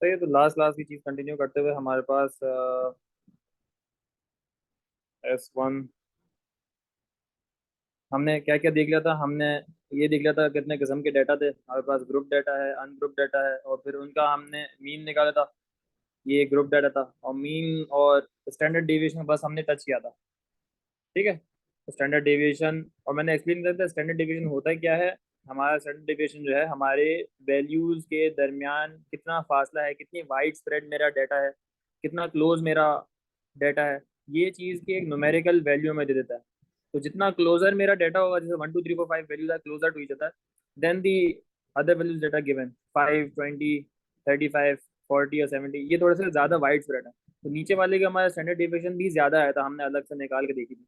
तो ये तो लास्ट लास्ट की चीज़ कंटिन्यू करते हुए हमारे पास S1 हमने क्या क्या देख लिया था। हमने ये देख लिया था कितने किस्म के डाटा थे हमारे पास। ग्रुप डाटा है, अनग्रुप डाटा है, और फिर उनका हमने मीन निकाला था। ये ग्रुप डाटा था, और मीन और स्टैंडर्ड डेविएशन बस हमने टच किया था। ठीक है। तो स्टैंडर्ड डेविएशन, और मैंने एक्सप्लेन किया था स्टैंडर्ड डेविएशन होता क्या है। हमारा स्टैंडर्ड डेविएशन जो है हमारे वैल्यूज के दरमियान कितना फासला है, कितनी वाइड स्प्रेड मेरा डाटा है, कितना क्लोज मेरा डाटा है, ये चीज़ की एक न्यूमेरिकल वैल्यू में दे देता है। तो जितना क्लोजर मेरा डाटा होगा, जैसे 1 2 3 4 5 values are closer to each other, then the other values data given 5 20 35 40 और 70, ये थोड़े से ज़्यादा वाइड स्प्रेड है। तो नीचे वाले का हमारा स्टैंडर्ड डेविएशन भी ज़्यादा आया था, हमने अलग से निकाल के देखी थी।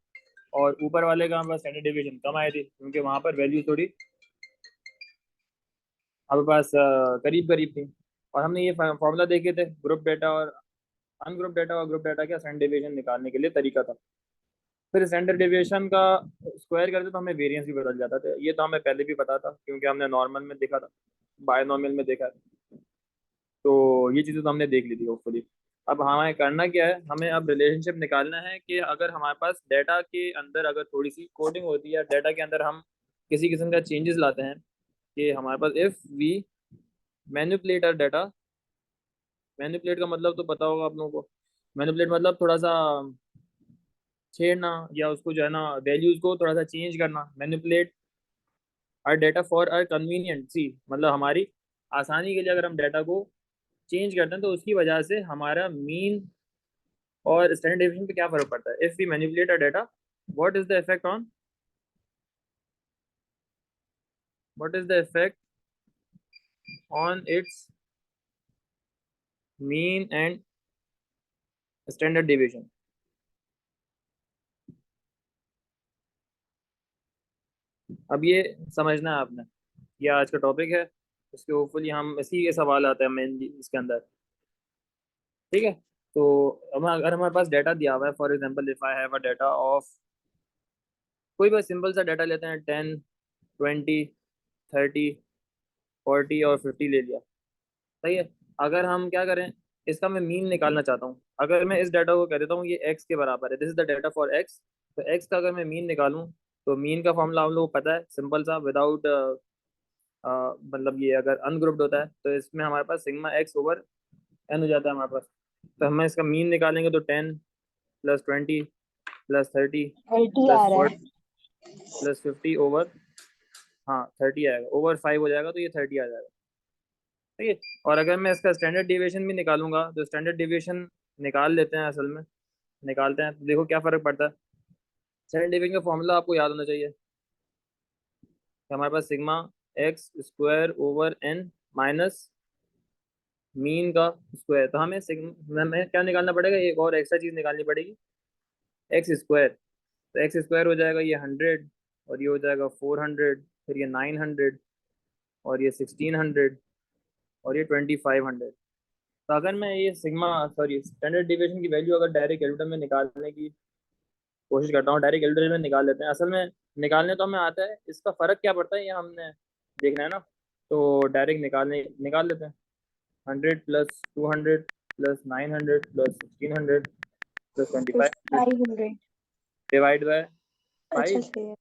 और ऊपर वाले का हमारे पास स्टैंडर्ड डेविएशन कम आए थे, क्योंकि वहां पर वैल्यू थोड़ी हमारे पास करीब करीब थी। और हमने ये फॉर्मूला देखे थे ग्रुप डाटा और अनग्रुप डाटा और ग्रुप डाटा का स्टैंडर्ड डेविएशन निकालने के लिए तरीका था। फिर स्टैंडर्ड डेविएशन का स्क्वायर करते तो हमें वेरिएंस भी बदल जाता था। ये तो हमें पहले भी पता था, क्योंकि हमने नॉर्मल में देखा था, बायनॉर्मल में देखा है। तो ये चीज़ें तो हमने देख ली थी होपफुली। अब हमें करना क्या है, हमें अब रिलेशनशिप निकालना है कि अगर हमारे पास डाटा के अंदर अगर थोड़ी सी कोडिंग होती है, या डाटा के अंदर हम किसी किस्म का चेंजेस लाते हैं, कि हमारे पास if we manipulate our data. Manipulate का मतलब तो पता होगा आप लोगों को। मैनिपुलेट मतलब थोड़ा सा छेड़ना, या उसको जो है ना वैल्यूज को थोड़ा सा चेंज करना। Manipulate our data for our convenience, मतलब हमारी आसानी के लिए अगर हम डाटा को चेंज करते हैं, तो उसकी वजह से हमारा मीन और स्टैंडर्ड डेविएशन पे क्या फर्क पड़ता है। If we manipulate a data, what is the effect on what is the effect on its mean and standard deviation. अब ये समझना है आपने, ये आज का टॉपिक है। इसके होपफुली हम इसी के सवाल आते हैं मेनली इसके अंदर। ठीक है। तो हम अगर हमारे पास डाटा दिया हुआ है, for example if I have a data of, कोई भी सिंपल सा डाटा लेते हैं, 10 20 30 40 और 50 ले लिया। सही है। अगर हम क्या करें, इसका मैं मीन निकालना चाहता हूँ। अगर मैं इस डाटा को कह देता हूँ ये एक्स के बराबर है, this is the data for x, तो एक्स का अगर मैं मीन निकालूं, तो मीन का फॉर्मूला हम लोग को पता है, सिंपल सा, विदाउट मतलब ये अगर अनग्रुप्ड होता है तो इसमें हमारे पास सिग्मा एक्स ओवर एन हो जाता है हमारे पास। तो हमें इसका मीन निकालेंगे तो 10 + 20 + 30 30 आ प्लस रहा 40 है। प्लस 50 ओवर, हाँ 30 आएगा, ओवर 5 हो जाएगा, तो ये 30 आ जाएगा। ठीक है। और अगर मैं इसका स्टैंडर्ड डिविएशन भी निकालूंगा, तो स्टैंडर्ड डिविएशन निकाल लेते हैं असल में, निकालते हैं तो देखो क्या फर्क पड़ता है। स्टैंडर्ड डिविएशन का फॉर्मूला आपको याद होना चाहिए कि हमारे पास sigma x square over n minus mean का स्क्वायर। तो हमें सिग्मा में क्या निकालना पड़ेगा, एक और एक्स्ट्रा चीज निकालनी पड़ेगी, एक्स स्क्वायर। तो एक्स स्क्वायर हो जाएगा ये 100, और ये हो जाएगा 400, फिर ये 900, और ये 1600, और ये 2500। तो अगर मैं ये सिग्मा सॉरी स्टैंडर्ड डिविएशन की वैल्यू अगर डायरेक्ट कैलकुलेटर में निकालने की कोशिश करता हूँ, डायरेक्ट कैलकुलेटर में निकाल लेते हैं। असल में निकालने तो हमें आता है, इसका फर्क क्या पड़ता है ये हमने देखना है ना। तो डायरेक्ट निकाल लेते हैं। 100 + 200 + 900 + 1600 + 2500 500। डिवाइड बाय अच्छा 5, सही है।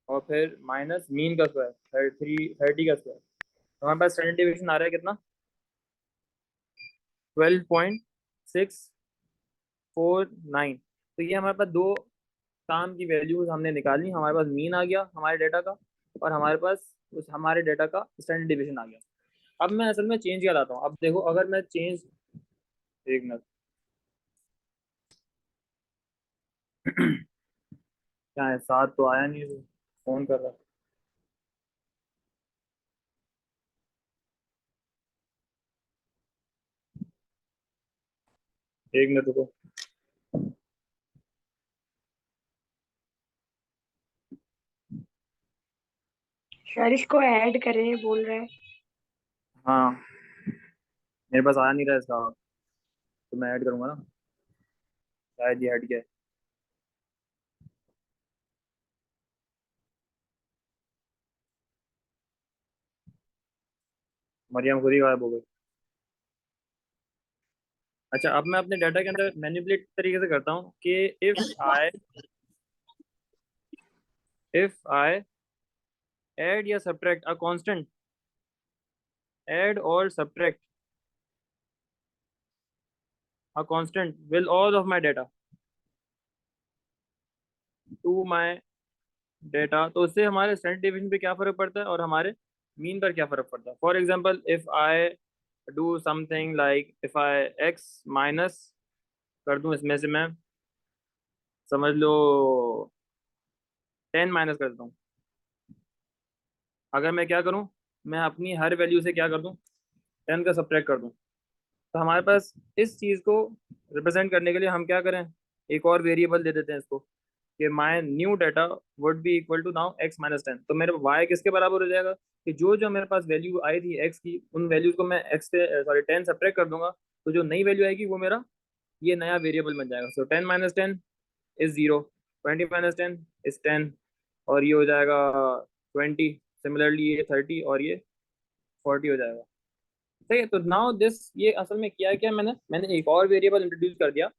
और फिर माइनस मीन का स्क्वायर, 30 का स्क्वायर। तो हमारे पास स्टैंडर्ड डिविएशन आ रहा है कितना, 12.649। तो ये हमारे पास दो काम की वैल्यूज हमने निकाली। हमारे पास मीन आ गया हमारे डाटा का, और हमारे पास उस हमारे डाटा का स्टैंडर्ड डिविएशन आ गया। अब मैं असल में चेंज क्या लाता हूँ, अब देखो अगर मैं चेंज, एक मिनट क्या है, साथ तो आया नहीं है, फोन कर रहा है। एक मिनट रुको। सर इसको ऐड करें बोल रहा है। हाँ, मेरे पास आया नहीं रहा इसका, तो मैं ऐड करूंगा ना, शायद ये हट गया है। मरियम खुद ही गायब हो गई। अच्छा, अब मैं अपने डाटा के अंदर मैनिपुलेट तरीके से करता हूँ कि इफ आई ऐड या सब्ट्रैक्ट अ कांस्टेंट, ऐड और subtract a constant will all of my data to my data, तो उससे हमारे स्टैंडर्ड डिवीजन पे क्या फर्क पड़ता है और हमारे मीन पर क्या फर्क पड़ता है। For example, if I do something like, if I x minus कर दूं, इसमें से मैं समझ लो 10 माइनस कर देता हूँ। अगर मैं क्या करूँ, मैं अपनी हर वैल्यू से क्या कर दूँ, 10 का सब्ट्रैक्ट कर दूँ, तो हमारे पास इस चीज़ को रिप्रेजेंट करने के लिए हम क्या करें, एक और वेरिएबल दे देते हैं इसको कि my new data would be equal to now X minus 10। तो मेरे वाई किसके बराबर हो जाएगा कि जो जो मेरे पास वैल्यू आई थी एक्स की, उन वैल्यूज को मैं एक्स से सॉरी 10 सब्ट्रैक्ट कर दूंगा, तो जो नई वैल्यू आएगी वो मेरा ये नया वेरिएबल बन जाएगा। सो 10 माइनस 10 इज 0, 20 माइनस 10 इज 10, और ये हो जाएगा 20, सिमिलरली ये 30 और ये 40 हो जाएगा। ठीक है, तो नाउ दिस, ये असल में किया क्या, मैंने मैंने एक और वेरिएबल इंट्रोड्यूस कर दिया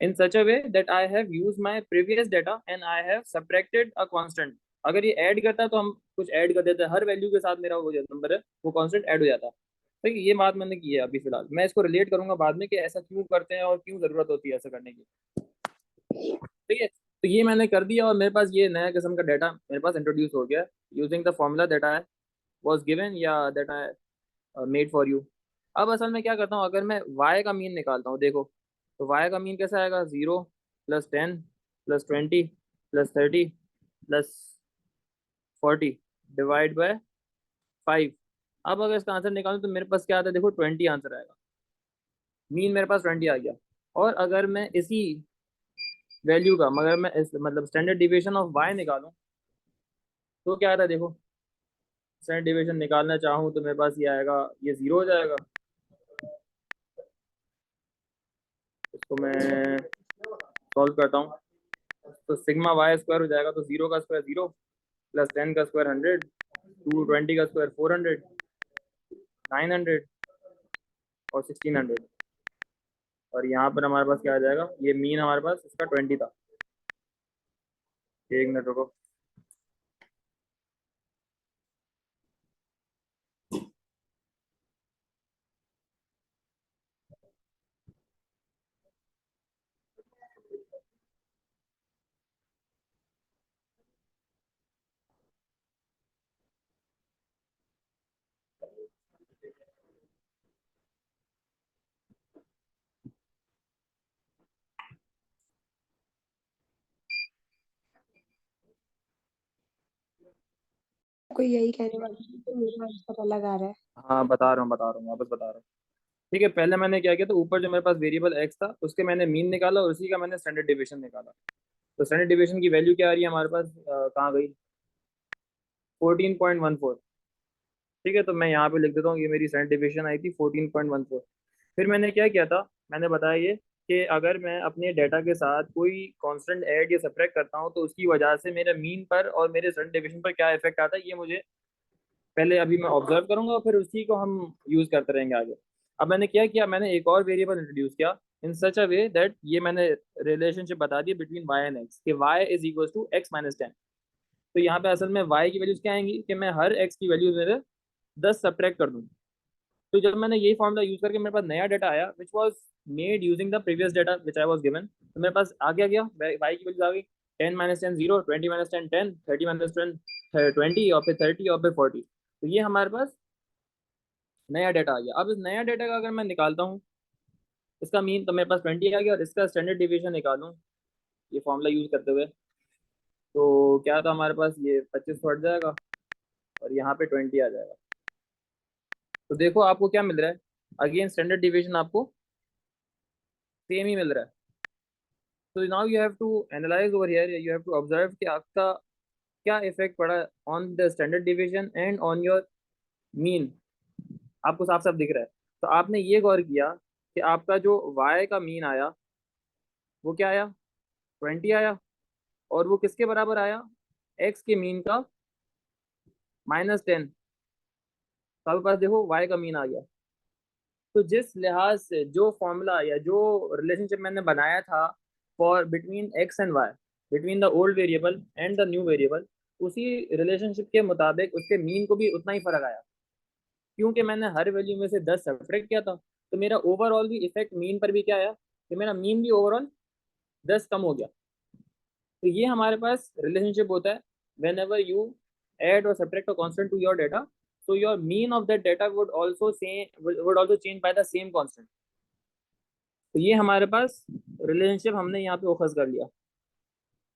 in such a way that I have used my previous data and I have subtracted a constant। अगर ये ऐड करता है तो हम कुछ ऐड कर देते हैं, हर वैल्यू के साथ मेरा वो जो नंबर है वो कांस्टेंट ऐड हो जाता है। ठीक है, ये बात मैंने की है अभी फिलहाल, मैं इसको रिलेट करूंगा बाद में कि ऐसा क्यों करते हैं और क्यों जरूरत होती है ऐसा करने की। ठीक है, तो ये मैंने कर दिया और मेरे पास ये नया किस्म का डाटा मेरे पास इंट्रोड्यूस हो गया using the formula that I was given या that I made for you. अब असल में क्या करता हूँ, अगर मैं y का मीन निकालता हूँ, देखो तो y का मीन कैसा आएगा, 0 plus 10 plus 20 plus 30 plus 40 divide by 5। अब अगर इसका आंसर निकालूं तो मेरे पास क्या आता है, देखो 20 आंसर आएगा, मीन मेरे पास 20 आ गया। और अगर मैं इसी वैल्यू का, मगर मैं इस मतलब स्टैंडर्ड डिविएशन ऑफ y निकालूं तो क्या आता है, देखो स्टैंडर्ड डिविएशन निकालना चाहूँ तो मेरे पास ये आएगा, ये 0 हो जाएगा। इसको मैं सॉल्व करता हूँ, तो सिग्मा वाई स्क्वायर हो जाएगा, तो 0 का स्क्वायर 0 प्लस 10 का स्क्वायर 100, 220 का स्क्वायर 400, 900 और 1600। और यहाँ पर हमारे पास क्या आ जाएगा, ये मीन हमारे पास इसका 20 था। एक मिनट रुको। कोई यही कहने वाला है तो मेरा आंसर अलग आ रहा है। हाँ बता रहा हूँ वापस बता रहा हूँ। ठीक है, पहले मैंने क्या किया, तो ऊपर जो मेरे पास वेरिएबल एक्स था उसके मैंने मीन निकाला और उसी का मैंने स्टैंडर्ड डिविएशन निकाला। तो स्टैंडर्ड डिविएशन की वैल्यू क्या आ रही है हमारे पास, कहाँ गई, 14.14। ठीक है, तो मैं यहाँ पे लिख देता हूँ, ये मेरी स्टैंडर्ड डिविएशन आई थी 14.14। फिर मैंने क्या किया था, मैंने बताया ये कि अगर मैं अपने डाटा के साथ कोई कांस्टेंट ऐड या सब्ट्रैक्ट करता हूँ तो उसकी वजह से मेरे मीन पर और मेरे स्टैंडर्ड डिविएशन पर क्या इफेक्ट आता है, ये मुझे पहले अभी मैं ऑब्जर्व करूंगा और फिर उसी को हम यूज करते रहेंगे आगे। अब मैंने क्या किया, मैंने एक और वेरिएबल इंट्रोड्यूस किया इन सच अ वे दैट ये मैंने रिलेशनशिप बता दी बिटवीन वाई एंड एक्स कि Y is equal to x minus 10। तो यहाँ पे असल में वाई की वैल्यूज क्या आएंगी कि मैं हर एक्स की वैल्यू मेरे 10 सब्ट्रैक्ट कर दूँ। तो जब मैंने यही फॉर्मूला यूज करके मेरे पास नया डाटा आया which was made using the previous data which I was given, तो मेरे पास आ गया वाई की वैल्यूज आ गई, 10 माइनस 10 0, 20 माइनस 10 10, 30 माइनस 10 20 और फिर 30 और फिर 40। तो ये हमारे पास नया डाटा आ गया। अब इस नया डाटा का अगर मैं निकालता हूँ इसका मीन, तो मेरे पास 20 आ गया, और इसका स्टैंडर्ड डिविएशन निकालूं ये फॉर्मूला यूज करते हुए, तो क्या था हमारे पास, ये 25 हट जाएगा और यहाँ पे 20 आ जाएगा। तो देखो आपको क्या मिल रहा है, अगेन स्टैंडर्ड डिविएशन आपको सेम ही मिल रहा है। तो now you have to analyze over here, you have to observe कि आपका क्या इफेक्ट पड़ा on the standard deviation and on your mean. आपको साफ साफ दिख रहा है। तो आपने ये गौर किया कि आपका जो वाई का मीन आया वो क्या आया, 20 आया, और वो किसके बराबर आया, एक्स के मीन का -10। तो आपके पास देखो वाई का मीन आ गया। तो जिस लिहाज से जो फॉर्मूला या जो रिलेशनशिप मैंने बनाया था for between X and Y, between the old variable and the new variable, उसी रिलेशनशिप के मुताबिक उसके मीन को भी उतना ही फर्क आया, क्योंकि मैंने हर वैल्यू में से 10 सब्ट्रैक्ट किया था। तो मेरा ओवरऑल भी इफेक्ट मीन पर भी क्या आया, कि मेरा मीन भी ओवरऑल 10 कम हो गया। तो ये हमारे पास रिलेशनशिप होता है, वेन एवर यू एड और subtract a constant to your data, so your mean of that data would also change by the same constant। तो ये हमारे पास रिलेशनशिप हमने यहाँ पे ओखस कर लिया।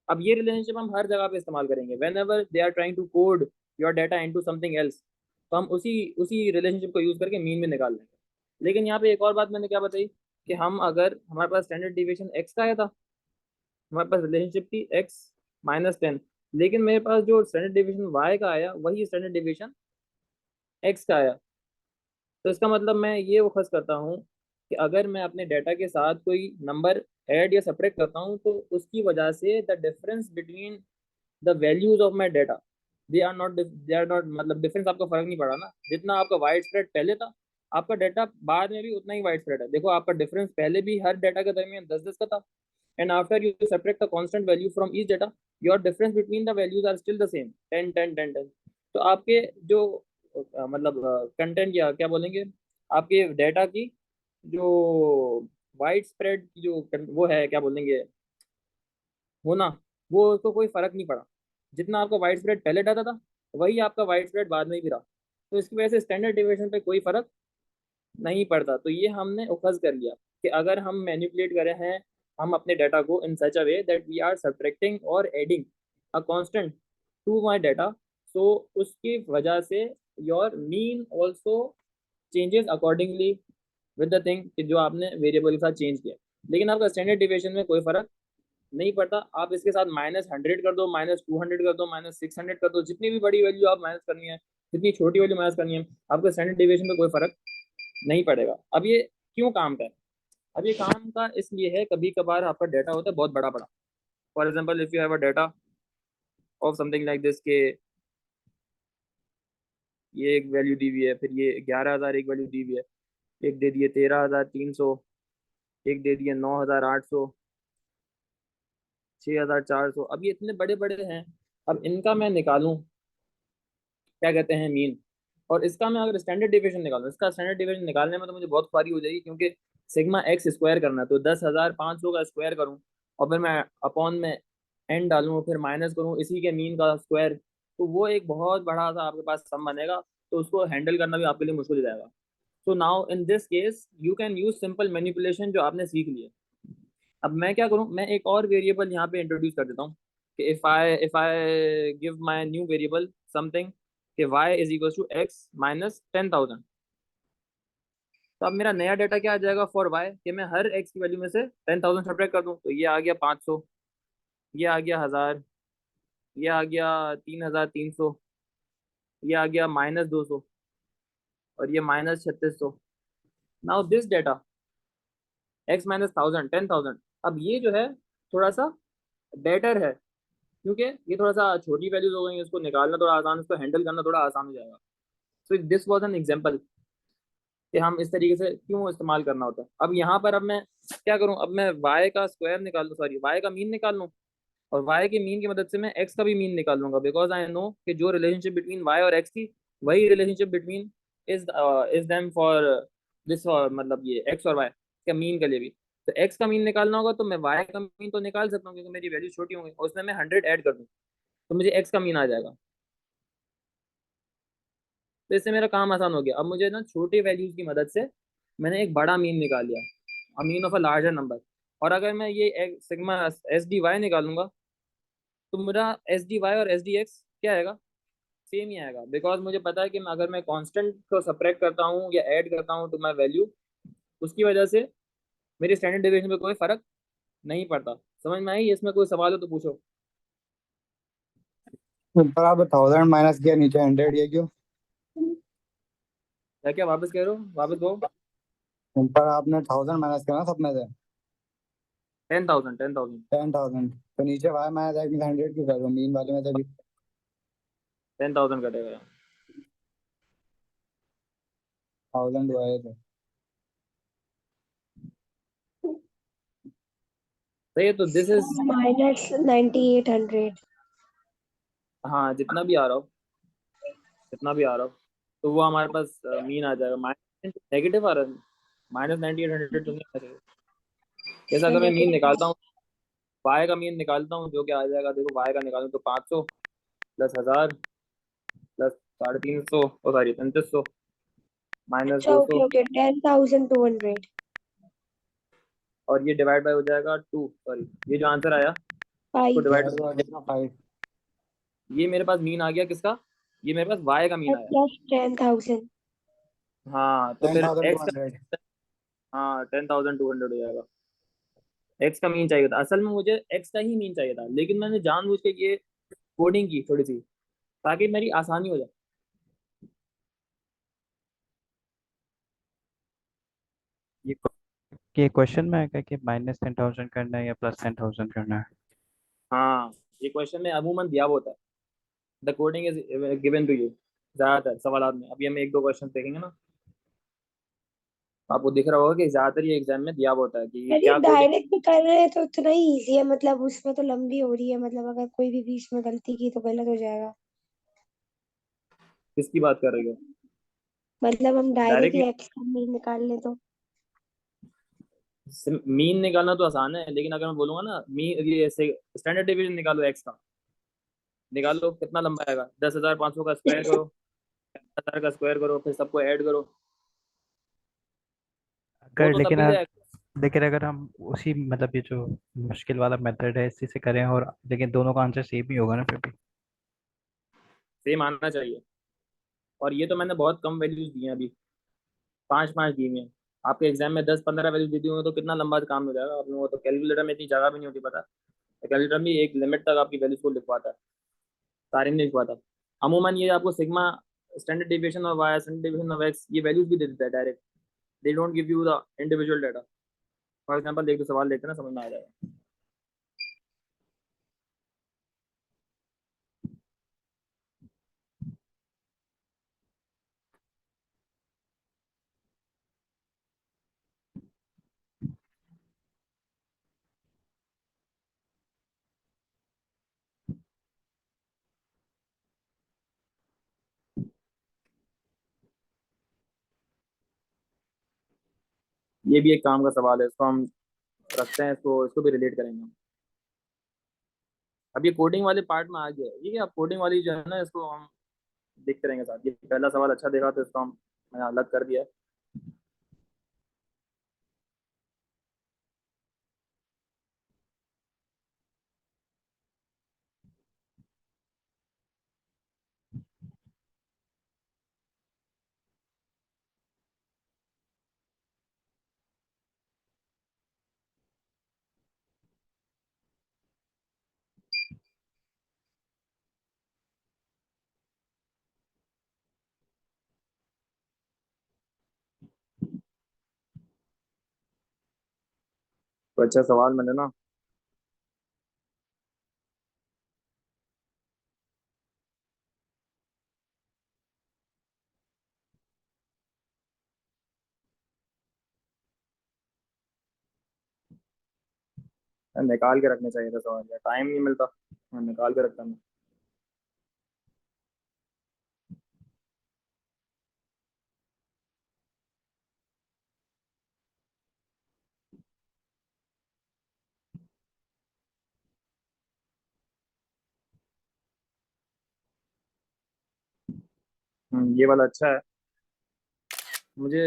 अब ये रिलेशनशिप हम हर जगह पे इस्तेमाल करेंगे, whenever they are trying to code your data into something else, तो हम उसी उसी रिलेशनशिप को यूज करके मीन में निकाल लेंगे। लेकिन यहाँ पे एक और बात मैंने क्या बताई, कि हम अगर हमारे पास स्टैंडर्ड डिविएशन एक्स का आया था, हमारे पास रिलेशनशिप थी x-10, लेकिन मेरे पास जो स्टैंडर्ड डिविएशन वाई का आया वही स्टैंडर्ड डिविएशन एक्स का आया। तो इसका मतलब मैं ये वखस करता हूँ कि अगर मैं अपने डाटा के साथ कोई नंबर ऐड या सब्ट्रैक्ट करता हूँ, तो उसकी वजह से the difference between the values of my data, they are not मतलब डिफरेंस आपको फर्क नहीं पड़ा ना। जितना आपका वाइड स्प्रेड पहले था, आपका डाटा बाद में भी उतना ही वाइड स्प्रेड है। देखो आपका डिफरेंस पहले भी हर डाटा के दरमियान 10-10 का था, and after you subtract the constant value from each data, your difference between the values are still the same, 10-10-10-10। तो आपके जो मतलब कंटेंट या क्या बोलेंगे, आपके डाटा की जो वाइड स्प्रेड की जो वो है क्या बोलेंगे होना, वो उसको कोई फर्क नहीं पड़ा। जितना आपका वाइड स्प्रेड पहले डाटा था, वही आपका वाइड स्प्रेड बाद में भी रहा। तो इसकी वजह से स्टैंडर्ड डिविएशन पे कोई फर्क नहीं पड़ता। तो ये हमने उखज कर लिया कि अगर हम मैनिपुलेट कर रहे हैं हम अपने डाटा को in such a way that we are subtracting और adding a constant to my data, so उसकी वजह से your mean also changes accordingly with the thing कि जो आपने वेरिएबल के साथ चेंज किया। लेकिन आपका स्टैंडर्ड डिविएशन में कोई फर्क नहीं पड़ता। आप इसके साथ -100 कर दो, -200 कर दो, -600 कर दो, जितनी भी बड़ी वैल्यू आप माइनस करनी है, जितनी छोटी वैल्यू माइनस करनी है, आपको स्टैंडर्ड डिविएशन में कोई फर्क नहीं पड़ेगा। अब ये क्यों काम का है? अब ये काम का इसलिए है, कभी कभार आपका डाटा होता है बहुत बड़ा बड़ा। For example if you have a data of something like this के ये एक वैल्यू दी हुई है, फिर ये 11,000 एक वैल्यू दी हुई है, एक दे दिए 13,300, एक दे दिए 9,800, 6,400। अब ये इतने बड़े बड़े हैं, अब इनका मैं निकालूं क्या कहते हैं मीन, और इसका मैं अगर स्टैंडर्ड डिविएशन निकालूं, इसका स्टैंडर्ड डिविएशन निकालने में तो मुझे बहुत ख्वारी हो जाएगी, क्योंकि सिग्मा एक्स स्क्वायर करना है, तो 10,500 का स्क्वायर करूं और फिर मैं अपॉन में एन डालूं, फिर माइनस करूं इसी के मीन का स्क्वायर, तो वो एक बहुत बड़ा सा आपके पास सम बनेगा। तो उसको हैंडल करना भी आपके लिए मुश्किल हो जाएगा। So now in this case you can use simple manipulation जो आपने सीख लिया। अब मैं क्या करूं, मैं एक और वेरिएबल यहाँ पे इंट्रोड्यूस कर देता हूँ कि if I give my new variable something कि y is equal to x minus 10,000। तो अब मेरा नया डाटा क्या आ जाएगा फॉर y, कि मैं हर x की वैल्यू में से 10,000 सब्ट्रैक्ट कर दूं, तो ये आ गया 500, ये आ गया 1,000, ये आ गया 3,300, ये आ गया -200, और ये -3,600। नाउ दिस डाटा x -1000 10,000, अब ये जो है थोड़ा सा बेटर है, क्योंकि ये थोड़ा सा छोटी वैल्यूज हो गई, इसको निकालना थोड़ा आसान, इसको हैंडल करना थोड़ा आसान हो जाएगा। So this was an example कि हम इस तरीके से क्यों इस्तेमाल करना होता है। अब यहाँ पर अब मैं क्या करूँ, अब मैं y का स्क्वायर निकाल लूँ, सॉरी y का मीन निकाल लूँ, और y के मीन की मदद से मैं x का भी मीन निकाल लूंगा, बिकॉज आई नो कि जो रिलेशनशिप बिटवीन y और x थी, वही relationship between is them for this, मतलब ये x और y का मीन के लिए भी। तो x का मीन निकालना होगा तो मैं y का मीन तो निकाल सकता हूँ, क्योंकि मेरी वैल्यू छोटी होंगी, और उसमें मैं 100 ऐड कर दूँ तो मुझे x का मीन आ जाएगा। तो इससे मेरा काम आसान हो गया। अब मुझे ना छोटे वैल्यूज की मदद से मैंने एक बड़ा मीन निकाल लिया, a mean of a larger number. और अगर मैं ये सिग्मा एस डी वाई निकालूंगा, तो मेरा एस डी वाई और एस डी एक्स क्या आएगा, सेम ही आएगा, बिकॉज मुझे पता है कि अगर मैं कांस्टेंट को सब्ट्रैक्ट करता हूँ या ऐड करता हूँ टू माई वैल्यू, उसकी वजह से मेरी स्टैंडर्ड डिविएशन में कोई फर्क नहीं पड़ता। समझ में आई? इसमें कोई सवाल हो तो पूछो। ऊपर आप 1000 माइनस किया, नीचे 100, ये क्यों? क्या क्या वापस कह रहे हो, वापस दो। ऊपर आपने 1000 माइनस किया ना सब में से, 10,000 10,000 10,000, तो नीचे वाई माइनस एक्स में 100 क्यों कर रहे हो? मीन वाले में से भी 10,000 कटेगा। 1000 हुआ है तो सही है, तो दिस इज, -9800। हाँ जितना भी आ रहा हो, जितना भी आ रहा हो, तो वो हमारे पास मीन आ जाएगा। माइनस नेगेटिव आ रहा है, -9800 तो नहीं आ रहा। जैसा अगर मैं मीन नेगेटिव। निकालता हूँ, वाई का मीन निकालता हूँ, जो क्या आ जाएगा देखो, वाई का निकालूँ तो 500 प्लस 1000 प्लस 350, ओ सॉरी 3500 माइनस अच्छा, दो ओके सौ ओके, 10,200। और ये डिवाइड बाय हो जाएगा 2, सॉरी ये जो आंसर आया इसको 5। डिवाइड, डिवाइड हुआ कितना 5। ये मेरे पास मीन आ गया किसका, ये मेरे पास वाई का मीन आया। प्लस 10,000। हाँ तो टेन फिर थाउजेंड टू एक्स का, हंड्रेड हाँ 10,200 हो जाएगा। एक्स का मीन चाहिए था, असल में मुझे एक्स का ही मीन चाहिए था, लेकिन मैंने जानबूझ के ये कोडिंग की थोड़ी सी, ताकि मेरी आसानी हो जाए। ये ये क्वेश्चन में है कि -10,000 करना है या +10,000 करना है? हाँ ये क्वेश्चन में अमूमन दिया हुआ होता है, the coding is given to you, ज्यादातर सवाल में। अभी हम एक दो क्वेश्चन देखेंगे ना, आपको दिख रहा होगा कि ज्यादातर ये एग्जाम में दिया हुआ होता है कि यार ये क्या कोडिंग, डायरेक्ट भी कर रहे हैं तो उतना ही इजी है, मतलब उसमें तो लंबी हो रही है, मतलब अगर कोई भी बीच में गलती की तो गलत हो जाएगा। किसकी बात कर रही हो। मतलब हम डायरेक्ट डायरेक्ट ही एक्स का मीन निकाल ले तो। मीन निकालना तो आसान है, लेकिन अगर मैं बोलूंगा ना मीन, ये स्टैंडर्ड डिवीजन निकालो एक्स का, निकालो कितना लंबा आएगा, 10,500 का स्क्वायर करो, 10,000 का स्क्वायर करो, फिर सबको ऐड करो, वो अगर तो तब लेकिन भी जाएगा। लेकिन अगर हम उसी मतलब ये जो मुश्किल वाला मेथड है इसी से करें और लेकिन दोनों का आंसर सेम ही होगा ना फिर भी। सेम आना चाहिए, और ये तो मैंने बहुत कम वैल्यूज दी हैं अभी, 5 5 दी हैं। आपके एग्जाम में 10 15 वैल्यूज दी होंगी तो कितना लंबा काम हो जाएगा आप लोगों को, तो कैलकुलेटर में इतनी जगह भी नहीं होती, पता। कैलकुलेटर भी एक लिमिट तक आपकी वैल्यूज को लिखवाता है, सारी नहीं लिखवाता। अमूमन ये आपको sigma, standard deviation of y, standard deviation of x, ये वैल्यूज भी दे देता है direct. They don't give you the individual data. For example एक दो सवाल देखते हैं ना, समझ में आ जाएगा। ये भी एक काम का सवाल है, इसको हम रखते हैं, इसको इसको भी रिलेट करेंगे हम। अब ये कोडिंग वाले पार्ट में आ गया है, ये आप कोडिंग वाली जो है ना, इसको हम देखते रहेंगे साथ। ये पहला सवाल अच्छा देखा तो इसको हम, मैंने अलग कर दिया है। तो अच्छा सवाल मैंने ना, निकाल के रखने चाहिए था सवाल, यार टाइम नहीं मिलता, मैं निकाल के रखता हूँ। ये वाला अच्छा है। मुझे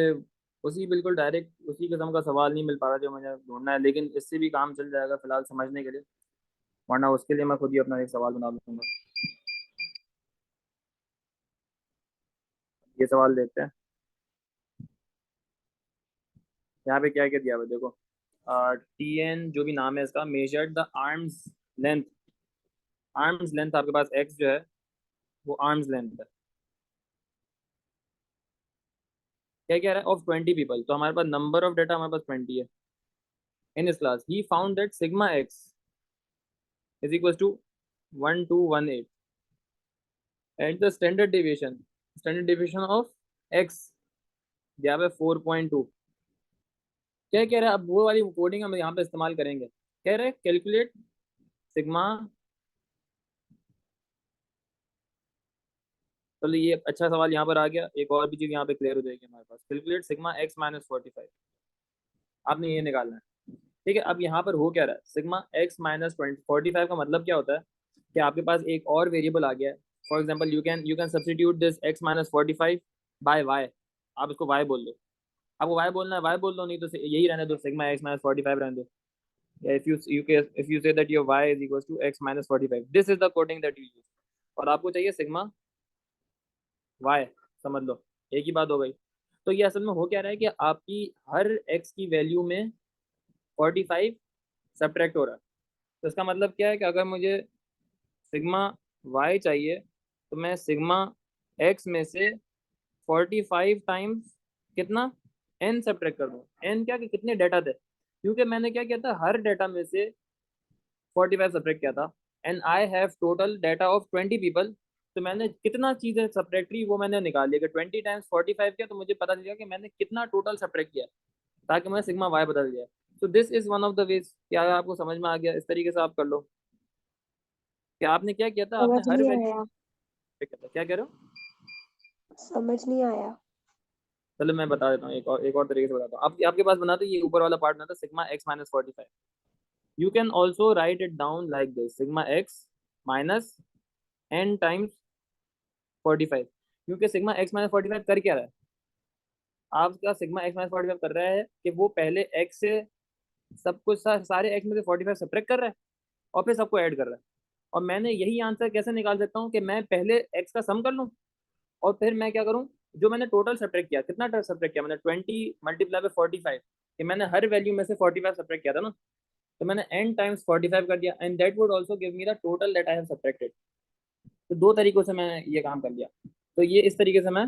उसी बिल्कुल डायरेक्ट उसी किस्म का सवाल नहीं मिल पा रहा जो मुझे ढूंढना है, लेकिन इससे भी काम चल जाएगा फिलहाल समझने के लिए, वरना उसके लिए मैं खुद ही अपना एक सवाल बना लूंगा। ये सवाल देखते हैं, यहाँ पे क्या क्या दिया हुआ है देखो। TN जो भी नाम है इसका, measured the arms length, arms length आपके पास एक्स जो है वो आर्म्स लेंथ है। क्या कह रहा है, ऑफ 20 पीपल, तो हमारे पास नंबर ऑफ डेटा हमारे पास 20 है। In this class he found that sigma x is equal to 1218 and the standard deviation of x दिया है 4.2। क्या कह रहा है, अब वो वाली कोडिंग हम यहाँ पे इस्तेमाल करेंगे। कह रहे कैलकुलेट सिग्मा, चलो ये अच्छा सवाल यहाँ पर आ गया। एक और भी चीज यहाँ पे क्लियर हो जाएगी हमारे पास। कैलकुलेट सिग्मा एक्स माइनस 45, आपने ये निकालना है। ठीक है, अब यहाँ पर हो क्या रहा है, सिग्मा एक्स माइनस 45 का मतलब क्या होता है कि आपके पास एक और वेरिएबल आ गया है। For example you can substitute this x minus 45 by y, आप इसको वाई बोल दो। आपको वाई बोलना है वाई बोल दो, नहीं तो यही रहने दो, सिग्मा एक्स माइनस 45 रहने दो। या if you say that your y is equal to x minus 45, this is the coding that you use. और आपको चाहिए सिग्मा वाई, समझ लो एक ही बात हो गई। तो ये असल में हो क्या रहा है कि आपकी हर एक्स की वैल्यू में 45 सब्ट्रैक्ट हो रहा है। तो इसका मतलब क्या है कि अगर मुझे सिग्मा वाई चाहिए तो मैं सिग्मा एक्स में से 45 टाइम्स कितना एन सब्ट्रैक्ट कर दूँ। एन क्या कि कितने डेटा थे, क्योंकि मैंने क्या किया था, हर डेटा में से 45 सब्ट्रैक्ट किया था। And I have total data of 20 people. तो मैंने कितना चीज़ें सब्ट्रैक्टरी वो मैंने निकाल लिया कि 20 टाइम्स 45 किया तो मुझे पता चलेगा कि मैंने कितना टोटल सब्ट्रैक्ट किया, ताकि मुझे सिग्मा वाई बदल दिया। तो this is one of the ways. क्या आपको समझ में आ गया? इस तरीके से आप कर लो कि आपने क्या किया था, आपने समझ हर नहीं वैल्यू आया, किया था। क्या कह रहे हो? समझ नहीं आया। चलो मैं बता देता हूँ, एक और तरीके से बताता हूँ। आपके पास बना था ये ऊपर वाला पार्ट बना था sigma x minus 45। You can also write it down like this, sigma x minus n times 45। क्योंकि सिग्मा एक्स माइनस 45 कर क्या रहा है, आपका सिग्मा एक्स माइनस 45 कर रहा है कि वो पहले एक्स से सब कुछ सारे एक्स में से 45 सब्ट्रैक्ट कर रहा है और फिर सबको ऐड कर रहा है। और मैंने यही आंसर कैसे निकाल सकता हूँ कि मैं पहले एक्स का सम कर लूँ और फिर मैं क्या करूँ, जो मैंने टोटल सब्ट्रैक्ट किया, कितना सब्ट्रैक्ट किया मैंने, 20 मल्टीप्लाई बाय 45, कि मैंने हर वैल्यू में से 45 सब्ट्रैक्ट किया था ना, तो मैंने n टाइम्स 45 कर दिया and that would also give me the total that I have subtracted. तो दो तरीकों से मैंने ये काम कर लिया। तो ये इस तरीके से मैं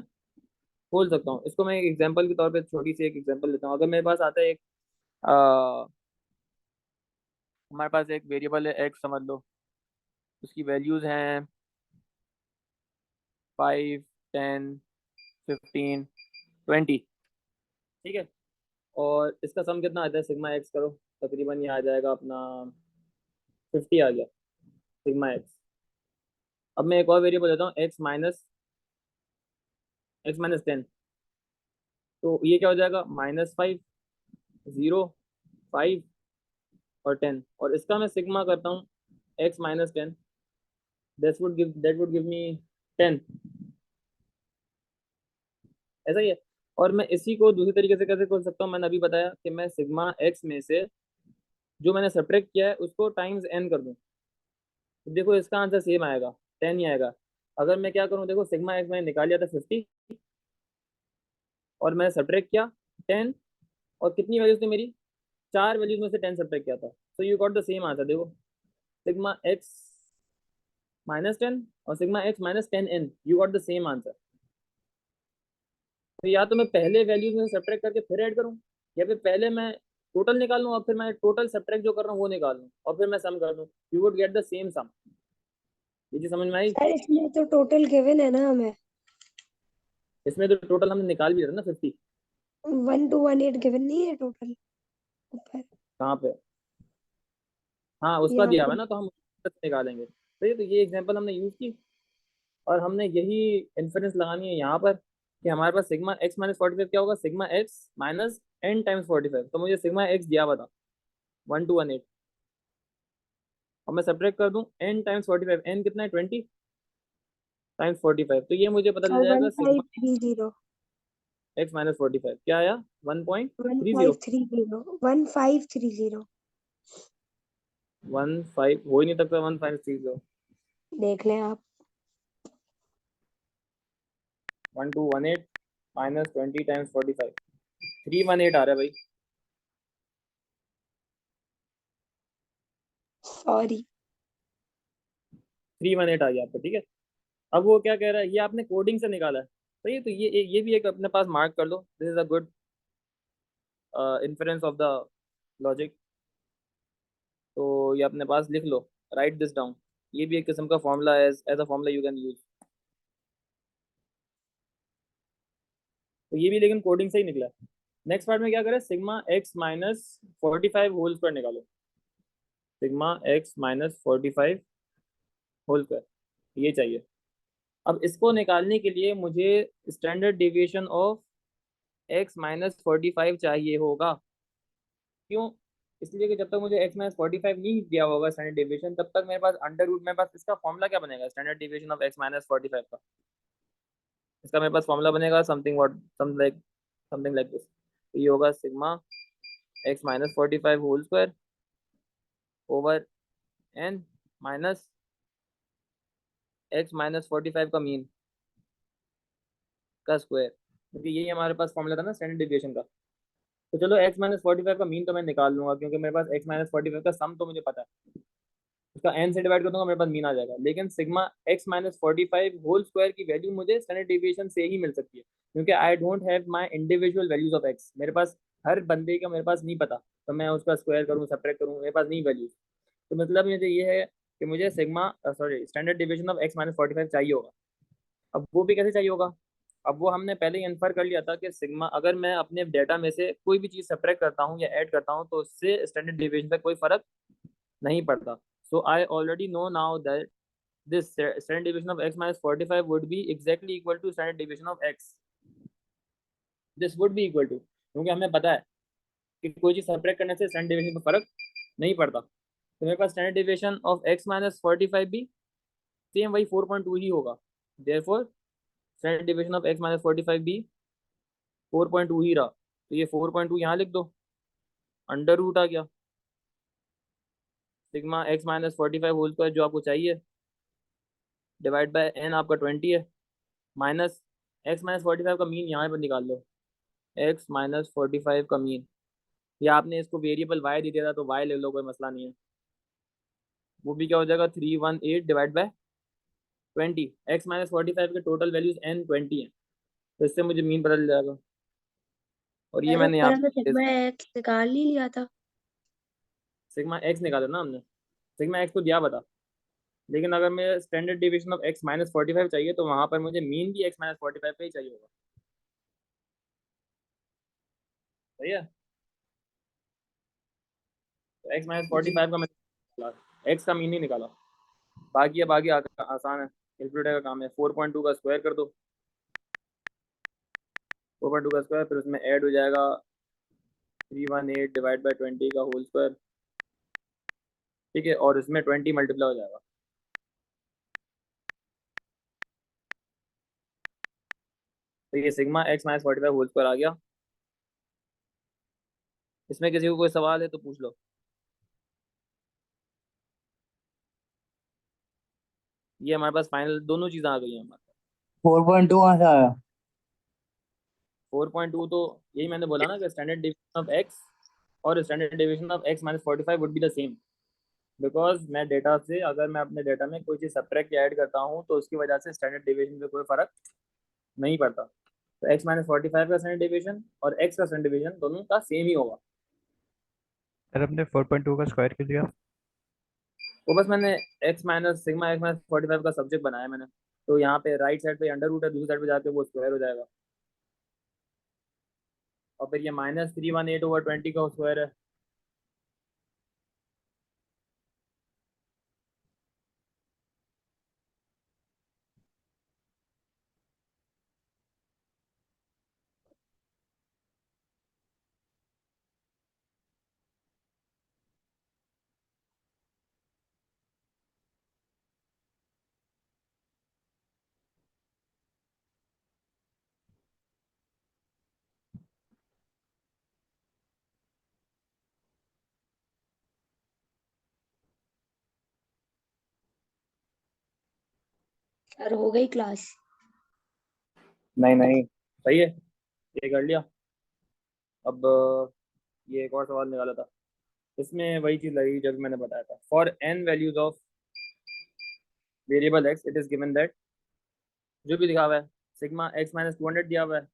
बोल सकता हूँ इसको। मैं एक एग्जांपल के तौर पे छोटी सी एक एग्जांपल लेता हूँ। अगर मेरे पास आता है एक हमारे पास एक वेरिएबल है एक्स समझ लो, उसकी वैल्यूज हैं 5, 10, 15, 20। ठीक है, और इसका सम कितना आता है, सिग्मा एक्स करो, तकरीबन ये आ जाएगा अपना 50 आ गया सिग्मा एक्स। अब मैं एक और वेरिएबल देता हूँ एक्स माइनस 10। तो ये क्या हो जाएगा, -5, 0, 5 और 10। और इसका मैं सिग्मा करता हूँ x-10, that would give me 10। ऐसा ही है। और मैं इसी को दूसरी तरीके से कैसे खोल सकता हूँ, मैंने अभी बताया कि मैं सिग्मा एक्स में से जो मैंने सब्ट्रैक्ट किया है उसको टाइम्स n कर दूँ। तो देखो इसका आंसर सेम आएगा, 10 ही आएगा। अगर मैं क्या करूँ, देखो सिग्मा एक्स मैंने निकाल लिया था 50 और मैं सब्ट्रैक्ट किया 10, और कितनी वैल्यूज थी मेरी, 4 वैल्यूज में से 10 सब्ट्रैक्ट किया था। तो you got the same answer. देखो सिग्मा एक्स -10 और sigma x -10n, you got the same answer. तो या तो मैं पहले वैल्यूज में सब्ट्रैक्ट करके फिर ऐड करूँ, या फिर पहले मैं टोटल निकाल लूँ और फिर मैं टोटल सब्ट्रैक्ट जो कर रहा हूँ वो निकाल लूँ और फिर मैं सम कर दूँ, you would get the same sum. ये चीज समझ में आई? सर इसमें तो टोटल गिवन है ना हमें, इसमें तो टोटल हमने निकाल भी दिया था ना 50। 1218 गिवन नहीं है टोटल ऊपर, कहाँ पे? हाँ उसका यहाँ दिया हुआ पे। है ना, तो हम उससे निकालेंगे। तो ये एग्जांपल हमने यूज की और हमने यही इन्फरेंस लगानी है यहाँ पर कि हमारे पास सिग्मा एक्स माइनस 45 क्या होगा, sigma x minus n times 45। तो मुझे सिग्मा एक्स दिया हुआ था 1218, और मैं सब्ट्रैक्ट कर दूं n टाइम्स 45, n कितना है 20 टाइम्स 45, तो ये मुझे पता चल और जाएगा सिग्मा 1530, x माइनस 45 क्या आया, 1.30। 1530, 1530। 15 हो ही नहीं सकता 1530। देख लें आप। 1218 माइनस 20 टाइम्स 45, 318 आ रहा है भाई। सॉरी। 318 आ गया आपका, ठीक है। अब वो क्या कह रहा है, ये आपने कोडिंग से निकाला है, सही है। तो ये भी एक अपने पास मार्क कर लो, this is a good inference of the logic. तो ये अपने पास लिख लो, राइट दिस डाउन। ये भी एक किस्म का formula, as as a formula you can use. तो ये भी लेकिन कोडिंग से ही निकला है। नेक्स्ट पार्ट में क्या करें, sigma x minus 45 whole square निकालो। Sigma x minus 45 whole square, ये चाहिए। अब इसको निकालने के लिए मुझे standard deviation of x minus 45 चाहिए होगा। क्यों? इसलिए कि जब तक मुझे एक्स माइनस 45 नहीं दिया होगा स्टैंडर्ड डेविएशन, तब तक मेरे पास अंडर रूट, मेरे पास इसका फॉर्मूला क्या बनेगा standard deviation of x minus 45 का? इसका मेरे पास फॉर्मूला बनेगा समथिंग लाइक दिस। ये होगा sigma x minus 45 whole square over n minus x minus 45 का मीन का स्क्वायर, क्योंकि यही हमारे पास फॉर्मूला था ना स्टैंडर्ड डेविएशन का। तो चलो एक्स माइनस 45 का मीन तो मैं निकाल लूंगा, क्योंकि मेरे पास एक्स माइनस 45 का सम तो मुझे पता है, उसका एन से डिवाइड कर दूंगा मेरे पास मीन आ जाएगा। लेकिन sigma x minus 45 whole square की वैल्यू मुझे स्टैंडर्ड डेविएशन से ही मिल सकती है, क्योंकि I don't have my individual values of x. मेरे पास हर बंदे का मेरे पास नहीं पता, तो मैं उसका स्क्वायर करूँ सब्ट्रैक्ट करूँ, मेरे पास नहीं वैल्यूज। तो मतलब मुझे ये है कि मुझे sigma standard deviation of x minus 45 चाहिए होगा। अब वो भी कैसे चाहिए होगा? अब वो हमने पहले ही इन्फर कर लिया था कि सिग्मा, अगर मैं अपने डेटा में से कोई भी चीज़ सब्ट्रैक्ट करता हूँ या ऐड करता हूँ तो उससे स्टैंडर्ड डेविएशन पे कोई फर्क नहीं पड़ता। So I already know now that this standard deviation of x minus 45 would be exactly equal to standard deviation of x. This would be equal to, क्योंकि हमें पता है कि कोई चीज़ सब्ट्रैक्ट करने से स्टैंडर्ड डेविएशन पर फर्क नहीं पड़ता। तो मेरे पास standard deviation of x minus 45 भी सेम वही 4.2 ही होगा। Therefore standard deviation of x minus 45 भी 4.2 ही रहा। तो ये 4.2 यहाँ लिख दो, अंडर रूट आ गया sigma x minus 45 whole square जो आपको चाहिए, डिवाइड बाय n आपका 20 है, माइनस x माइनस 45 का मीन यहाँ पर निकाल लो, x माइनस 45 का मीन, या आपने इसको वेरिएबल y दे दिया था तो y ले लो, कोई मसला नहीं है। वो भी क्या हो जाएगा 318 डिवाइड बाय 20, x माइनस 45 के टोटल वैल्यूज n 20 है, तो इससे मुझे मीन पता चल जाएगा। और ये अरे मैंने पर यहाँ हमें पे सिग्मा एक्स निकाल ही लिया था। सिग्मा x निकाला ना हमने, सिग्मा x को दिया बता। लेकिन अगर मैं standard deviation of x minus 45 चाहिए तो वहां पर मुझे मीन भी x माइनस 45 पे ही चाहिए होगा। सही है? तो x माइनस जी 45 का मैंने x का मीन ही निकाला। बाकी अब आगे आसान है, कैलकुलेटर का काम है। 4.2 का स्क्वायर कर दो, 4.2 का स्क्वायर, फिर उसमें ऐड हो जाएगा 318 डिवाइड बाई 20 का होल स्क्वायर, ठीक है, और इसमें 20 मल्टीप्लाई हो जाएगा। तो ये sigma x minus 45 whole square आ गया। इसमें किसी को कोई सवाल है तो पूछ लो। ये हमारे पास फाइनल दोनों चीज़ें आ गई हैं हमारे पास। 4.2 कहाँ से आया? 4.2 तो यही मैंने बोला ना कि स्टैंडर्ड डेविएशन ऑफ एक्स और standard deviation of x minus 45 would be the same, because मैं डेटा से, अगर मैं अपने डेटा में कोई चीज़ सब्ट्रैक्ट या ऐड करता हूँ तो उसकी वजह से स्टैंडर्ड डेविएशन पे कोई फर्क नहीं पड़ता। तो एक्स माइनस 45 का स्टैंडर्ड डेविएशन और एक्स का स्टैंडर्ड डेविएशन दोनों का सेम ही होगा। सर हमने 4.2 का स्क्वायर क्यों लिया? वो बस मैंने सिग्मा एक्स माइनस 45 का सब्जेक्ट बनाया मैंने, तो यहाँ पे राइट साइड पे अंडर रूट है, दूसरी साइड पे जाके वो स्क्वायर हो जाएगा, और फिर ये माइनस 318 ओवर 20 का स्क्वायर है। सर हो गई क्लास। नहीं नहीं, सही है, ये कर लिया। अब ये एक और सवाल निकाला था, इसमें वही चीज़ लगी जब मैंने बताया था। For n values of variable x it is given that, जो भी दिखा हुआ है, सिग्मा एक्स माइनस 200 दिया हुआ है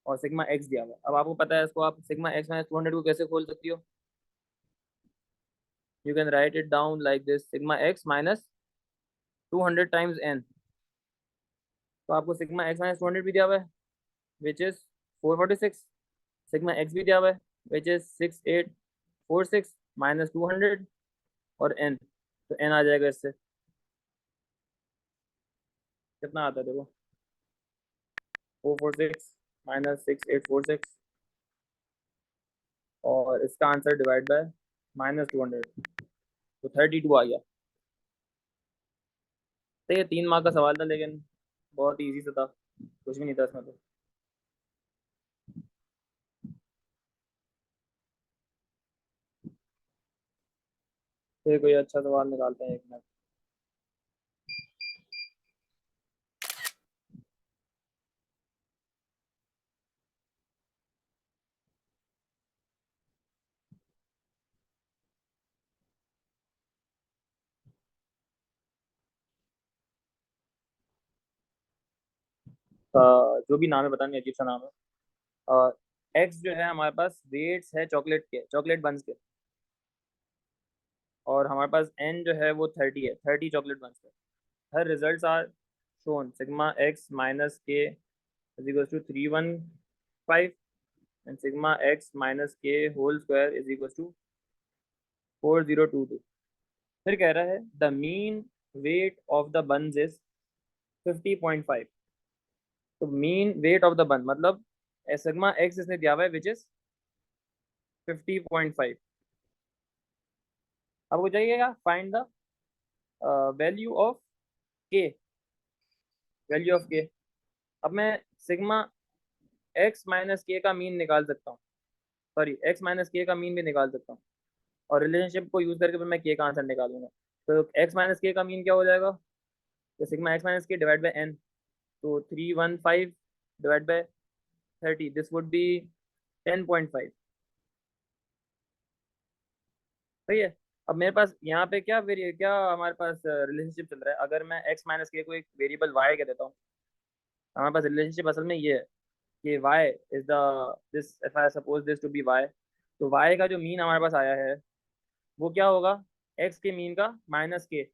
और सिग्मा एक्स दिया हुआ है। अब आपको पता है इसको, आप सिग्मा एक्स माइनस 200 को कैसे खोल सकती हो? You can write it down like this, sigma x minus 200 times n. तो आपको सिग्मा एक्स माइनस 200 भी दिया हुआ है विच इज 446, सिग्मा एक्स भी दिया हुआ है विच इज 6846 माइनस 200, और n, तो n आ जाएगा इससे। कितना आता है देखो, 446 माइनस 6846, और इसका आंसर डिवाइड बाय -200, तो 32 आ गया। तो ये 3 मार्क का सवाल था, लेकिन बहुत इजी सा था, कुछ भी नहीं था इसमें तो। फिर कोई अच्छा सवाल निकालते हैं एक मिनट। जो भी नाम है, पता नहीं, अजीब सा नाम है। एक्स जो है हमारे पास वेट्स है चॉकलेट के, चॉकलेट बंस के, और हमारे पास एन जो है वो 30 है, 30 चॉकलेट बंस के। Here results are shown, sigma x minus k is equal to 315 and sigma x minus k whole square is equal to 4022। फिर कह रहा है the mean weight of the buns is 50.5। तो मीन वेट ऑफ द बन मतलब sigma x इसने दिया हुआ है विच इज 50.5। अब हो जाइएगा फाइंड द वैल्यू ऑफ के, वैल्यू ऑफ के। अब मैं सिग्मा एक्स माइनस के का मीन निकाल सकता हूँ, सॉरी एक्स माइनस के का मीन भी निकाल सकता हूँ, और रिलेशनशिप को यूज करके फिर मैं के का आंसर निकालूंगा। तो एक्स माइनस के का मीन क्या हो जाएगा, तो सिग्मा एक्स माइनस के डिवाइड बाई एन, तो 315 divide by 30, this would be 10.5। सही है। अब मेरे पास यहाँ पे क्या हमारे पास रिलेशनशिप चल रहा है, अगर मैं x माइनस के को एक वेरिएबल y कह देता हूँ, हमारे पास रिलेशनशिप असल में ये है कि y is the this, if I suppose this to be y, तो y का जो मीन हमारे पास आया है वो क्या होगा, x के मीन का माइनस के।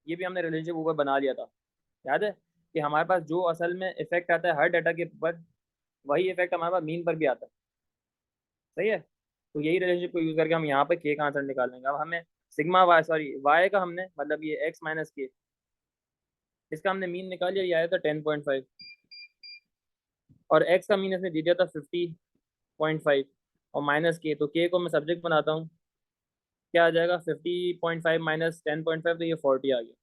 ये भी हमने रिलेशनशिप ऊपर बना लिया था, याद है कि हमारे पास जो असल में इफेक्ट आता है हर डाटा के ऊपर, वही इफेक्ट हमारे पास मीन पर भी आता है। सही है। तो यही रिलेशनशिप को यूज करके हम यहाँ पे के का आंसर निकालेंगे। अब हमें सिग्मा वाई, सॉरी वाई का हमने मतलब ये एक्स माइनस के, इसका हमने मीन निकाल लिया, ये आया था 10.5, और एक्स का मीन इसने दे दिया था 50.5, और माइनस के, तो के को मैं सब्जेक्ट बनाता हूँ, क्या आ जाएगा 50.5 माइनस 10.5, तो ये 40 आ गया।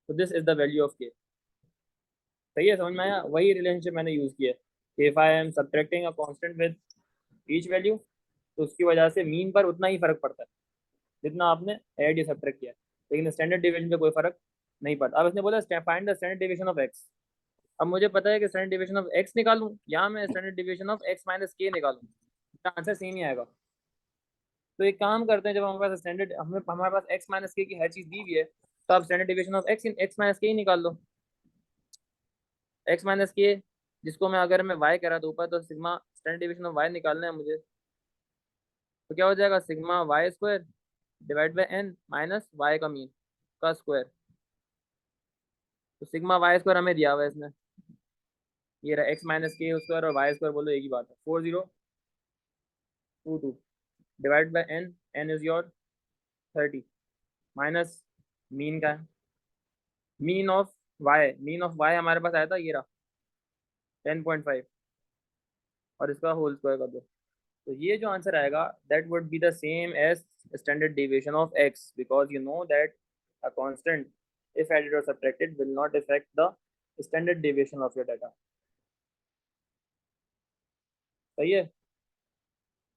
तो this is the value of के। सही है, समझ में आया। वही रिलेशनशिप मैंने यूज किया है, if I am subtracting a constant with each value, तो उसकी वजह से मीन पर उतना ही फर्क पड़ता है जितना आपने ऐड या सब्ट्रैक्ट किया है, लेकिन स्टैंडर्ड डिवीजन पे कोई फर्क नहीं पड़ता। अब इसने बोला find the standard division of x. अब मुझे पता है कि स्टैंडर्ड डिवीजन ऑफ एक्स निकालूं या मैं standard division of x minus के निकालूं, इसका आंसर सेम ही आएगा। तो एक काम करते हैं, जब हमारे पास स्टैंडर्ड हमारे पास एक्स माइनस के की हर चीज दी हुई है, तो आप standard division of x in x minus के ही निकाल लो। एक्स माइनस के जिसको मैं अगर मैं वाई करा तो ऊपर, तो sigma standard division of y निकालना है मुझे, तो क्या हो जाएगा sigma y square divide by n minus y का मीन का स्क्वायर। तो सिग्मा वाई स्क्वायर हमें दिया हुआ है इसने, ये रहा एक्स माइनस के स्क्वायर और वाई स्क्वायर, बोलो एक ही बात है, 4022 divide by n, n is your 30 minus mean का है, मीन ऑफ वाई हमारे पास आया था, ये रहा 10.5, और इसका होल स्क्वायर कर दो। तो ये जो आंसर आएगा that would be the same as standard deviation of x, because you know that a constant if added or subtracted will not affect the standard deviation of your data। सही है।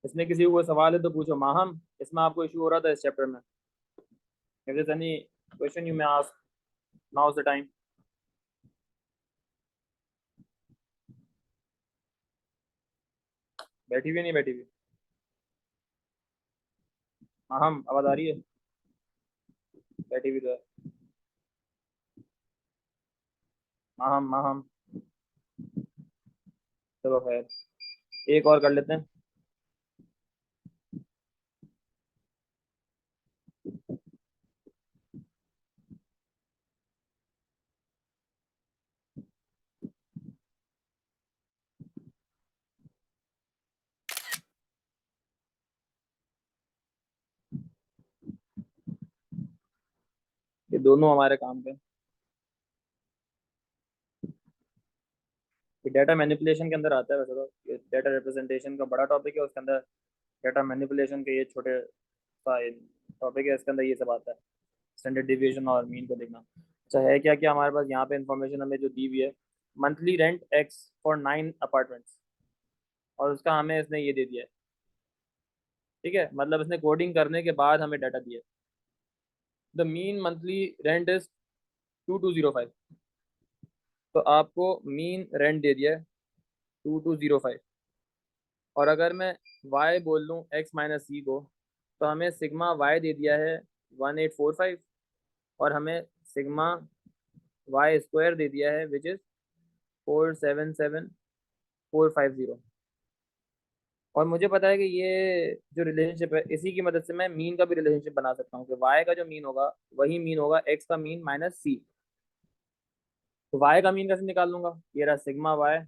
इसमें किसी को कोई सवाल है तो पूछो। माहम, इसमें आपको इशू हो रहा था इस चैप्टर में? if there's any question you may ask, now is the time। बैठी हुई नहीं बैठी हुई? माहम आवाज आ रही है? बैठी हुई तो है। माहम माहम, चलो खैर एक और कर लेते हैं। दोनों हमारे काम पे। ये डाटा मैनिपुलेशन के अंदर आता है वैसे तो, डाटा रिप्रेजेंटेशन का बड़ा टॉपिक है, उसके अंदर डाटा मैनिपुलेशन के ये छोटे सा टॉपिक है, इसके अंदर ये सब आता है, स्टैंडर्ड डिविएशन और मीन को देखना। अच्छा है क्या क्या हमारे पास यहाँ पे इंफॉर्मेशन हमें जो दी हुई है, monthly rent x for 9 apartments, और उसका हमें इसने ये दे दिया है, ठीक है, मतलब इसने कोडिंग करने के बाद हमें डाटा दिया है। The mean monthly rent is 2205, तो आपको मीन रेंट दे दिया है 2205, और अगर मैं y बोल दूँ x माइनस सी को, तो हमें सिग्मा y दे दिया है 1845, और हमें सिग्मा y स्क्वायर दे दिया है विच इज 477450। और मुझे पता है कि ये जो रिलेशनशिप है, इसी की मदद से मैं मीन का भी रिलेशनशिप बना सकता हूँ कि y का जो मीन होगा वही मीन होगा x का मीन माइनस सी। तो y का मीन कैसे निकाल लूंगा, ये रहा सिग्मा y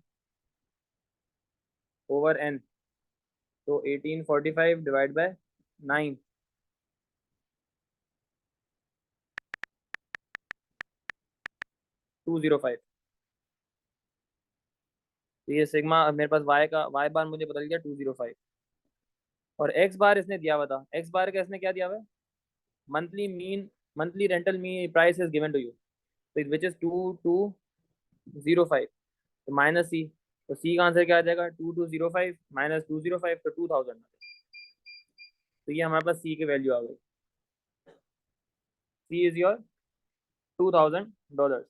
ओवर n, तो 1845 डिवाइड बाय 9, 205। तो ये सिग्मा मेरे पास y का y बार मुझे बदल गया 205, और x बार इसने दिया हुआ था, x बार का इसने क्या दिया हुआ है, monthly mean, monthly rental mean price is given to you, तो विच इज 2205, तो माइनस सी, तो सी का आंसर क्या आ जाएगा 2205 माइनस 205, तो 2000। तो ये हमारे पास सी की वैल्यू आ गई, सी इज योर $2000।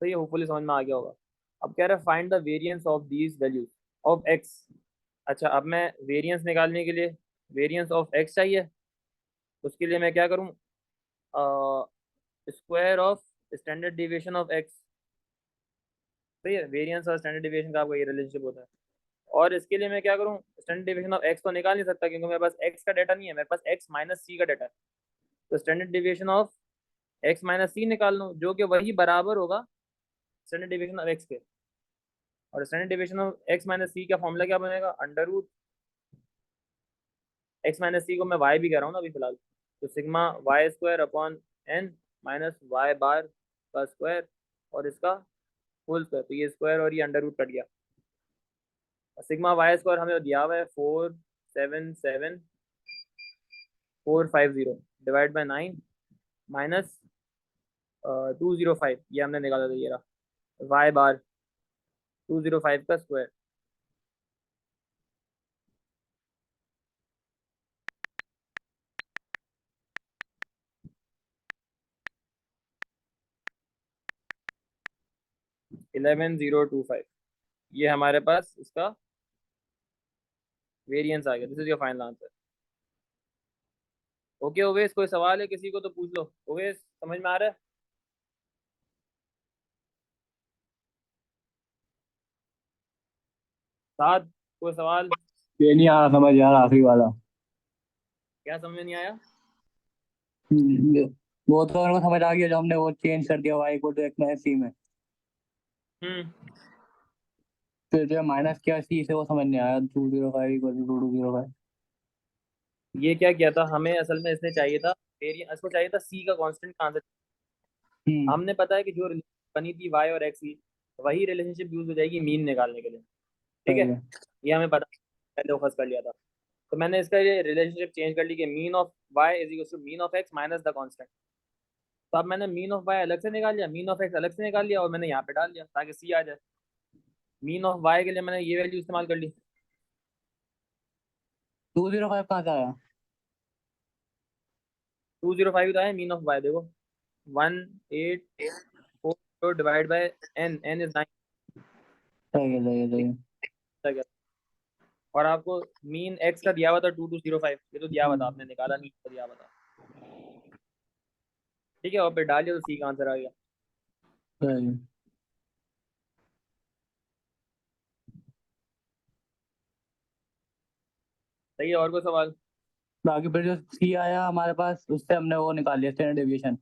तो ये होपफुली समझ में आ गया होगा। अब कह रहा है find the variance of these values of x. अच्छा, अब मैं वेरिएंस निकालने के लिए वेरिएंस ऑफ एक्स चाहिए, उसके लिए मैं क्या करूँ, square of standard deviation of x. सही है, वेरिएंस और स्टैंडर्ड डिविएशन का आपका ये रिलेशनशिप होता है। और इसके लिए मैं क्या करूँ, स्टैंडर्ड डिविएशन ऑफ एक्स तो निकाल नहीं सकता क्योंकि मेरे पास एक्स का डाटा नहीं है, मेरे पास एक्स माइनस सी का डाटा है, तो standard deviation of x minus c निकाल लूँ, जो कि वही बराबर होगा स्टैंडर्ड डिविएशन ऑफ एक्स के। और standard deviation of x minus c का फॉर्मूला क्या बनेगा, under root x minus c को मैं वाई भी कह रहा हूँ ना अभी फिलहाल, तो sigma y square upon n minus y bar का स्क्वायर और इसका होल स्क्वायर, तो ये स्क्वायर और ये अंडर रूट कट गया। सिग्मा वाई स्क्वायर हमें दिया हुआ है 477450 डिवाइड बाई 9 माइनस 205, ये हमने निकाला था, ये रहा वाई बार 205 का स्क्वायर। $11,025, ये हमारे पास इसका वेरिएंस आ गया, this is your final answer. Okay Owais, कोई सवाल है किसी को तो पूछ लो। ओवेस समझ में आ रहा है? साथ कोई सवाल? ये नहीं आ रहा समझ यार आखिरी वाला। क्या समझ में नहीं आया? हम्म, वो तो मेरे को समझ आ गया जो हमने वो चेंज कर दिया y को टू एक्स माइनस सी में। हम्म, फिर जो माइनस किया सी से वो समझ नहीं आया, 205 इक्वल टू 2205। ये क्या किया था हमें असल में, इसने चाहिए था वेरिएंस, इसको चाहिए था सी का कांस्टेंट कहाँ से। हम्म, हमने पता है कि जो बनी थी वाई और एक्स की, वही रिलेशनशिप यूज हो जाएगी मीन निकालने के लिए, ठीक सही है, है। ये हमें पता, पहले फोकस कर लिया था। तो मैंने इसका ये रिलेशनशिप चेंज कर ली कि mean of y is equal to mean of x minus the constant. तो अब मैंने मीन ऑफ वाई अलग से निकाल लिया, मीन ऑफ एक्स अलग से निकाल लिया, और मैंने यहाँ पे डाल दिया ताकि सी आ जाए। मीन ऑफ वाई के लिए मैंने ये वैल्यू इस्तेमाल कर ली, 205 कहाँ से आया? 205 तो है मीन ऑफ वाई, देखो 1844 divide by n, n is 9। सही है सही है सही है। और आपको मीन एक्स का दिया हुआ था 2205, ये तो दिया हुआ था, हम्म, आपने निकाला नहीं, तो दिया हुआ था, ठीक है, और फिर डालिए तो सी का आंसर आ गया। सही है। सही है, और कोई सवाल? बाकी फिर जो सी आया हमारे पास उससे हमने वो निकाल लिया स्टैंडर्ड डेविएशन।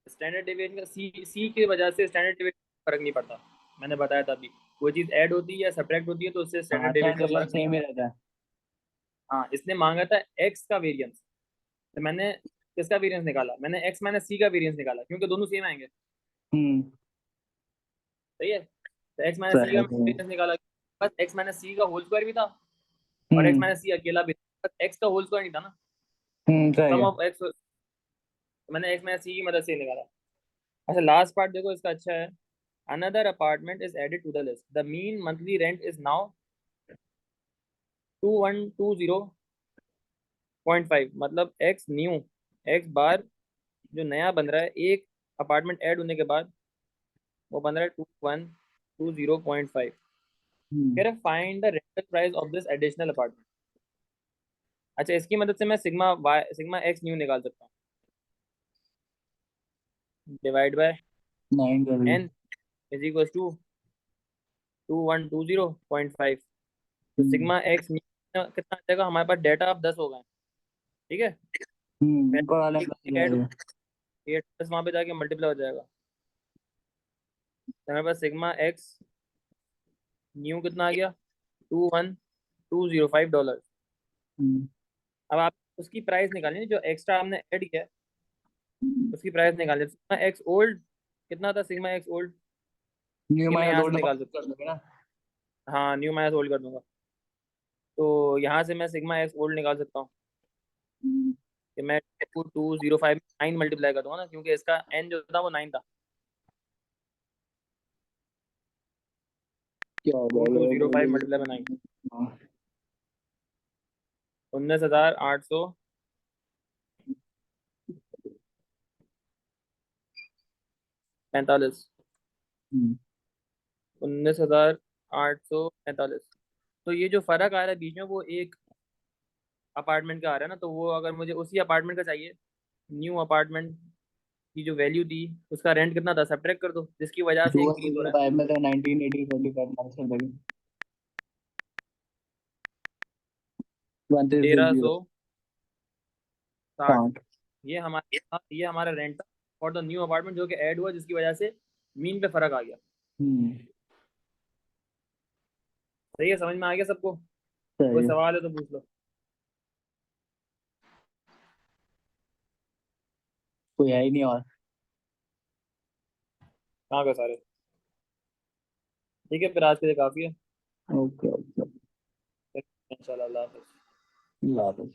स्टैंडर्ड डेविएशन का सी की वजह से स्टैंडर्ड डेविएशन फर्क नहीं पड़ता, मैंने बताया था अभी, कोई चीज ऐड होती है या सब्ट्रैक्ट होती है तो उससे हाँ, स्टैंडर्ड स्टैंडर्ड डेविएशन का डेविएशन फर्क नहीं सेम ही पड़ता। रहता है। हाँ, इसने मांगा था एक्स का वेरिएंस, तो मैंने किसका वेरिएंस निकाला, मैंने x माइनस सी का वेरिएंस निकाला, क्योंकि दोनों सेम आएंगे। हम्म सही है, तो x माइनस सी सही का है। वेरिएंस निकाला, बस x माइनस सी का होल स्क्वायर भी था और x हम्म माइनस सी अकेला भी था, बस x का होल स्क्वायर नहीं था ना, सही सम है। ऑफ x, मैंने x माइनस सी की मदद से ही निकाला। अच्छा लास्ट पार्ट देखो इसका अच्छा है, another apartment is added to the list, the mean monthly rent is now 2120.5, मतलब x न्यू, x बार जो नया बन रहा है एक अपार्टमेंट ऐड होने के बाद, वो बन रहा है 2120.5। हम्म कह रहे find the rental price of this additional apartment. अच्छा इसकी मदद से मैं सिग्मा एक्स न्यू निकाल सकता हूँ, डिवाइड बाय 9 कर दी। N is equal to 2120.5। तो सिग्मा एक्स न्यू कितना आ जाएगा, हमारे पास डेटा अब 10 हो गए, ठीक है, ऊपर वाले में तो ऐड जाएगा। ये 10 वहाँ पे जाके मल्टीप्लाई हो जाएगा, तो हमारे पास सिग्मा एक्स न्यू कितना आ गया, $21,205। हम्म अब आप उसकी प्राइस निकालेंगे जो एक्स्ट्रा हमने ऐड किया है, उसकी प्राइस निकालें। सिग्मा एक्स ओल्ड कितना था, सिग्मा एक्स ओल्ड न्यू ये मैं माइनस यहाँ से ओल्ड निकाल सकता कर दोगे ना। हूँ, हाँ न्यू माइनस ओल्ड कर दूंगा, तो यहाँ से मैं सिग्मा एक्स ओल्ड निकाल सकता हूँ कि मैं 2205 9 मल्टीप्लाई कर दूंगा ना, क्योंकि इसका एन जो था वो 9 था, क्या हो 2205 मल्टीप्लाई बाय 9, जाएगा। 19,845। 19,845, तो ये जो फर्क आ रहा है बीच में वो एक अपार्टमेंट का आ रहा है ना, तो वो अगर मुझे उसी अपार्टमेंट का चाहिए, न्यू अपार्टमेंट की जो वैल्यू थी उसका रेंट कितना था सब्ट्रैक्ट कर दो, जिसकी वजह से इंक्रीज हो रहा है। 2005 में तो 1980 45 मार्क्स कर देगी। 1360, 1360। ये हमारा रेंट था फॉर द न्यू अपार्टमेंट जो कि ऐड हुआ, जिसकी वजह से मीन पे फर्क आ गया। हम्म सही है, समझ में आ गया सबको, कोई सही है। सवाल है तो पूछ लो। कोई है ही नहीं और। कहाँ गए सारे, ठीक है फिर आज के लिए काफी है, ओके ओके। इंशाल्लाह, अल्लाह हाफिज़। अल्लाह हाफिज़।